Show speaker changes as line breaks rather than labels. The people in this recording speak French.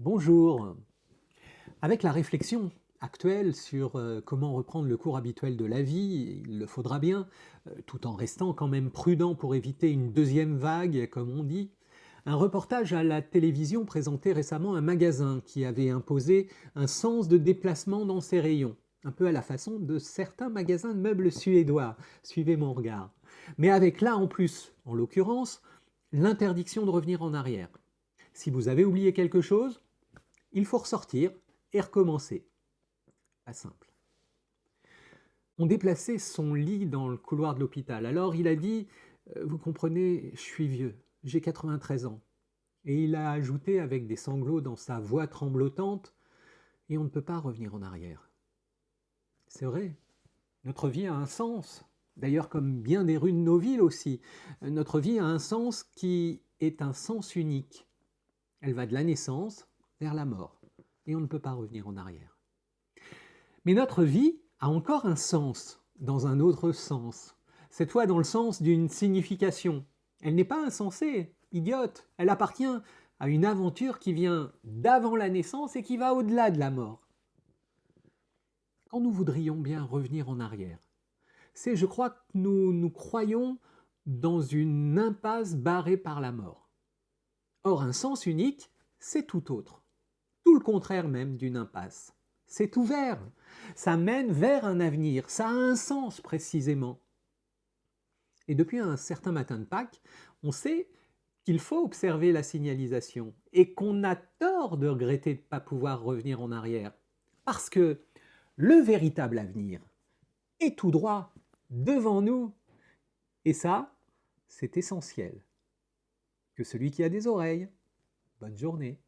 Bonjour. Avec la réflexion actuelle sur comment reprendre le cours habituel de la vie, il le faudra bien, tout en restant quand même prudent pour éviter une deuxième vague, comme on dit, un reportage à la télévision présentait récemment un magasin qui avait imposé un sens de déplacement dans ses rayons, un peu à la façon de certains magasins de meubles suédois, suivez mon regard. Mais avec là en plus, en l'occurrence, l'interdiction de revenir en arrière. Si vous avez oublié quelque chose, il faut ressortir et recommencer. Pas simple. On déplaçait son lit dans le couloir de l'hôpital. Alors il a dit vous comprenez, je suis vieux, j'ai 93 ans. Et il a ajouté avec des sanglots dans sa voix tremblotante et on ne peut pas revenir en arrière. C'est vrai, notre vie a un sens. D'ailleurs, comme bien des rues de nos villes aussi, notre vie a un sens qui est un sens unique. Elle va de la naissance vers la mort. Et on ne peut pas revenir en arrière. Mais notre vie a encore un sens, dans un autre sens. Cette fois dans le sens d'une signification. Elle n'est pas insensée, idiote. Elle appartient à une aventure qui vient d'avant la naissance et qui va au-delà de la mort. Quand nous voudrions bien revenir en arrière, c'est, je crois, que nous croyons dans une impasse barrée par la mort. Or, un sens unique, c'est tout autre. Tout le contraire même d'une impasse. C'est ouvert, ça mène vers un avenir, ça a un sens précisément. Et depuis un certain matin de Pâques, on sait qu'il faut observer la signalisation et qu'on a tort de regretter de ne pas pouvoir revenir en arrière. Parce que le véritable avenir est tout droit devant nous. Et ça, c'est essentiel. Que celui qui a des oreilles, bonne journée.